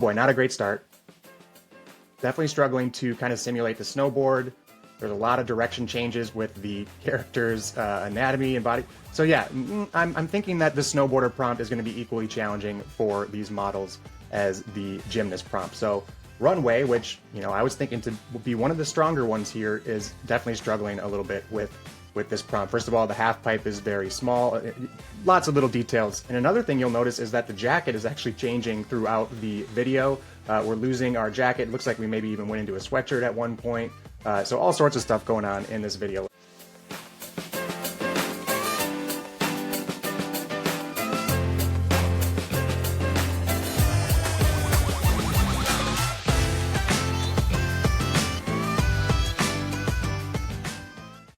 Boy, not a great start. Definitely struggling to kind of simulate the snowboard. There's a lot of direction changes with the character's anatomy and body. So yeah, I'm thinking that the snowboarder prompt is going to be equally challenging for these models as the gymnast prompt. So Runway, which I was thinking to be one of the stronger ones here, is definitely struggling a little bit with this prompt. First of all, the half pipe is very small, lots of little details. And another thing you'll notice is that the jacket is actually changing throughout the video. We're losing our jacket. It looks like we maybe even went into a sweatshirt at one point. So all sorts of stuff going on in this video.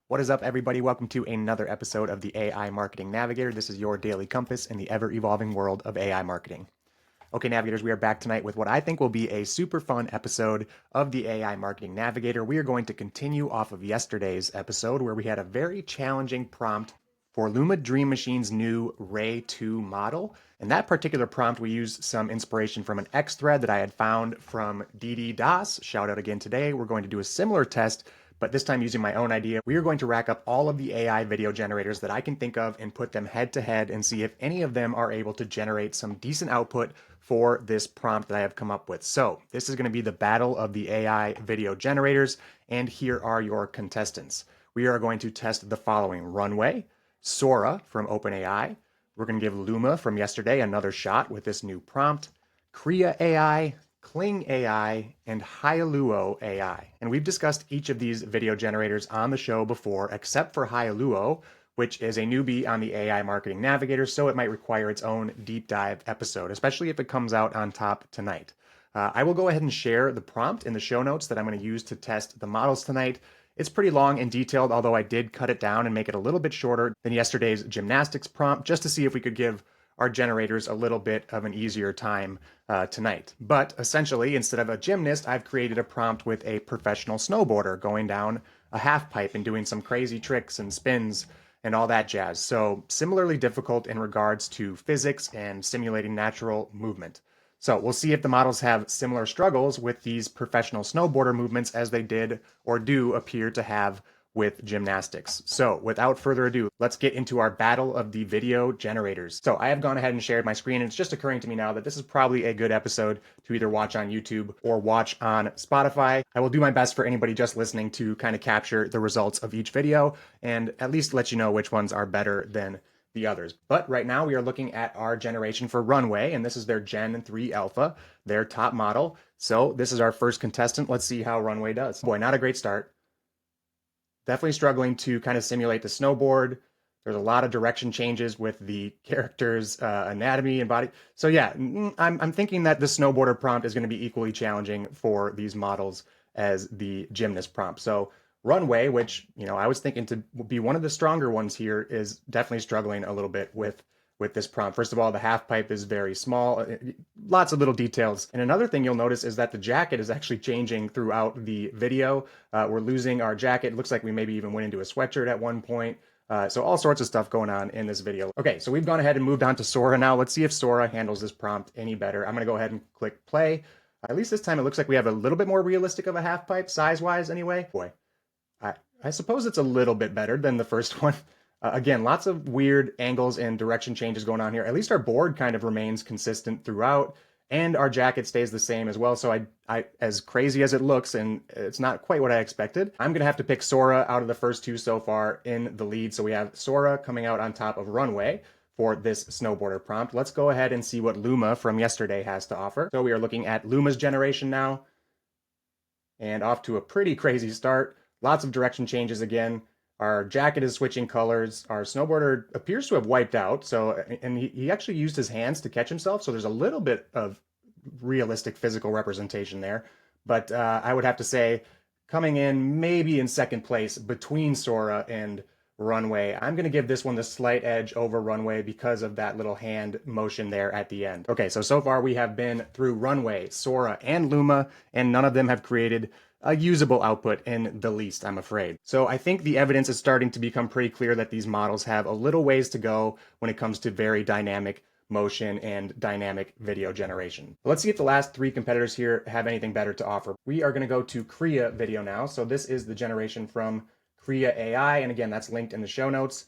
What is up, everybody? Welcome to another episode of the AI Marketing Navigator. This is your daily compass in the ever-evolving world of AI marketing. Okay, Navigators, we are back tonight with what I think will be a super fun episode of the AI Marketing Navigator. We are going to continue off of yesterday's episode where we had a very challenging prompt for Luma Dream Machine's new Ray 2 model. In that particular prompt, we used some inspiration from an X thread that I had found from DD Das. Shout out again today. We're going to do a similar test, but this time using my own idea. We are going to rack up all of the AI video generators that I can think of and put them head to head and see if any of them are able to generate some decent output for this prompt that I have come up with. So this is going to be the battle of the AI video generators, and here are your contestants. We are going to test the following: Runway, Sora from OpenAI. We're going to give Luma from yesterday another shot with this new prompt, Krea AI, Kling AI, and Hailuo AI. And we've discussed each of these video generators on the show before, except for Hailuo, which is a newbie on the AI Marketing Navigator, so it might require its own deep dive episode, especially if it comes out on top tonight. I will go ahead and share the prompt in the show notes that I'm going to use to test the models tonight. It's pretty long and detailed, although I did cut it down and make it a little bit shorter than yesterday's gymnastics prompt, just to see if we could give our generators a little bit of an easier time tonight. But essentially, instead of a gymnast, I've created a prompt with a professional snowboarder going down a half pipe and doing some crazy tricks and spins and all that jazz. So similarly difficult in regards to physics and simulating natural movement. So we'll see if the models have similar struggles with these professional snowboarder movements as they did or do appear to have with gymnastics. So without further ado, let's get into our battle of the video generators. So I have gone ahead and shared my screen, and it's just occurring to me now that this is probably a good episode to either watch on YouTube or watch on Spotify. I will do my best for anybody just listening to kind of capture the results of each video and at least let you know which ones are better than the others. But right now we are looking at our generation for Runway, and this is their Gen 3 Alpha, their top model. So this is our first contestant. Let's see how Runway does. Boy, not a great start. Definitely struggling to kind of simulate the snowboard. There's a lot of direction changes with the character's anatomy and body. So yeah, I'm thinking that the snowboarder prompt is going to be equally challenging for these models as the gymnast prompt. So Runway, which I was thinking to be one of the stronger ones here, is definitely struggling a little bit with this prompt. First of all, the half pipe is very small, lots of little details. And another thing you'll notice is that the jacket is actually changing throughout the video. We're losing our jacket. It looks like we maybe even went into a sweatshirt at one point. So all sorts of stuff going on in this video. Okay, so we've gone ahead and moved on to Sora now. Let's see if Sora handles this prompt any better. I'm gonna go ahead and click play. At least this time it looks like we have a little bit more realistic of a half pipe, size-wise anyway. Boy, I suppose it's a little bit better than the first one. Again, lots of weird angles and direction changes going on here. At least our board kind of remains consistent throughout, and our jacket stays the same as well. So I as crazy as it looks, and it's not quite what I expected, I'm gonna have to pick Sora out of the first two so far in the lead. So we have Sora coming out on top of Runway for this snowboarder prompt. Let's go ahead and see what Luma from yesterday has to offer. So we are looking at Luma's generation now, and off to a pretty crazy start. Lots of direction changes again. Our jacket is switching colors. Our snowboarder appears to have wiped out. So, and he actually used his hands to catch himself. So there's a little bit of realistic physical representation there. But I would have to say, coming in maybe in second place between Sora and Runway, I'm going to give this one the slight edge over Runway because of that little hand motion there at the end. Okay, so far we have been through Runway, Sora, and Luma, and none of them have created a usable output in the least, I'm afraid. So I think the evidence is starting to become pretty clear that these models have a little ways to go when it comes to very dynamic motion and dynamic video generation. Let's see if the last three competitors here have anything better to offer. We are going to go to Krea video now. So this is the generation from Krea AI, and again, that's linked in the show notes.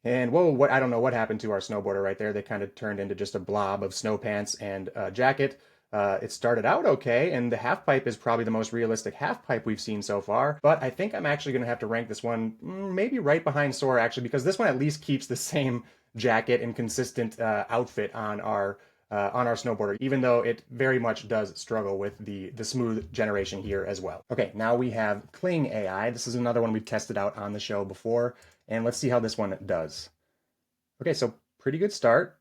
And whoa, I don't know what happened to our snowboarder right there. They kind of turned into just a blob of snow pants and a jacket. It started out okay, and the half pipe is probably the most realistic half pipe we've seen so far. But I think I'm actually going to have to rank this one maybe right behind Sora, actually, because this one at least keeps the same jacket and consistent outfit on our snowboarder, even though it very much does struggle with the smooth generation here as well. Okay, now we have Kling AI. This is another one we've tested out on the show before, and let's see how this one does. Okay, so pretty good start.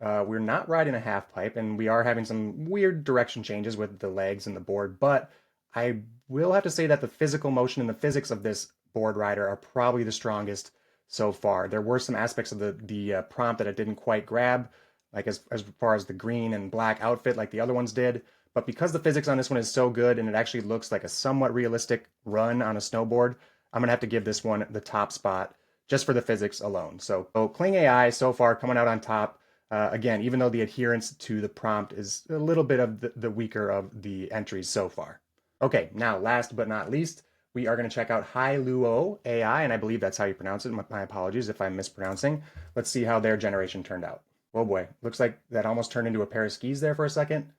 We're not riding a half pipe, and we are having some weird direction changes with the legs and the board, but I will have to say that the physical motion and the physics of this board rider are probably the strongest so far. There were some aspects of the prompt that it didn't quite grab, like as far as the green and black outfit like the other ones did, but because the physics on this one is so good and it actually looks like a somewhat realistic run on a snowboard, I'm going to have to give this one the top spot just for the physics alone. So Kling AI so far coming out on top. Again, even though the adherence to the prompt is a little bit of the weaker of the entries so far. Okay, now last but not least, we are going to check out Hailuo AI, and I believe that's how you pronounce it. My apologies if I'm mispronouncing. Let's see how their generation turned out. Oh boy, looks like that almost turned into a pair of skis there for a second.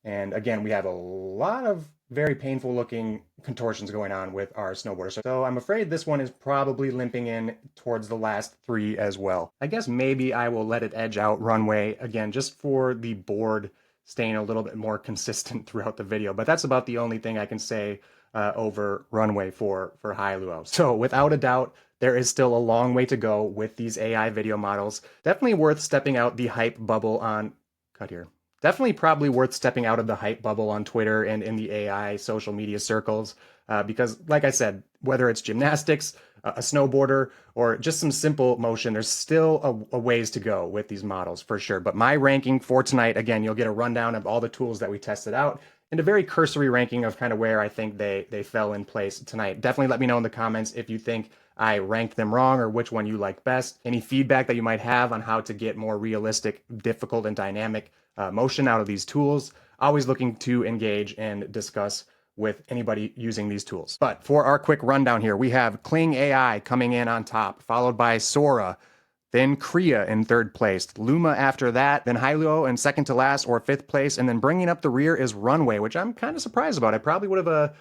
And again, we have a lot of very painful looking contortions going on with our snowboarder. So I'm afraid this one is probably limping in towards the last three as well. I guess maybe I will let it edge out Runway again, just for the board staying a little bit more consistent throughout the video. But that's about the only thing I can say over Runway for Hailuo. So without a doubt, there is still a long way to go with these AI video models. Definitely worth stepping out the hype bubble on, cut here. Definitely probably worth stepping out of the hype bubble on Twitter and in the AI social media circles because, like I said, whether it's gymnastics, a snowboarder, or just some simple motion, there's still a ways to go with these models for sure. But my ranking for tonight, again, you'll get a rundown of all the tools that we tested out and a very cursory ranking of kind of where I think they fell in place tonight. Definitely let me know in the comments if you think I ranked them wrong or which one you like best. Any feedback that you might have on how to get more realistic, difficult, and dynamic motion out of these tools. Always looking to engage and discuss with anybody using these tools. But for our quick rundown here, we have Kling AI coming in on top, followed by Sora, then Krea in third place, Luma after that, then Hailuo in second to last or fifth place, and then bringing up the rear is Runway, which I'm kind of surprised about. I probably would have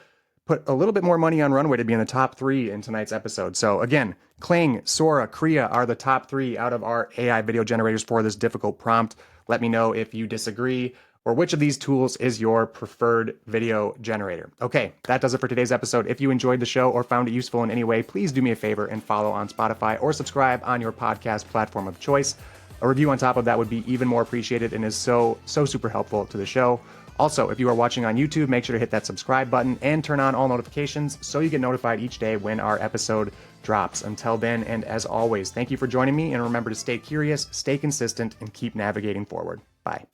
put a little bit more money on Runway to be in the top three in tonight's episode. So again, Kling, Sora, Krea are the top three out of our AI video generators for this difficult prompt. Let me know if you disagree or which of these tools is your preferred video generator. Okay, that does it for today's episode. If you enjoyed the show or found it useful in any way, please do me a favor and follow on Spotify or subscribe on your podcast platform of choice. A review on top of that would be even more appreciated and is so super helpful to the show. Also, if you are watching on YouTube, make sure to hit that subscribe button and turn on all notifications so you get notified each day when our episode drops. Until then, and as always, thank you for joining me, and remember to stay curious, stay consistent, and keep navigating forward. Bye.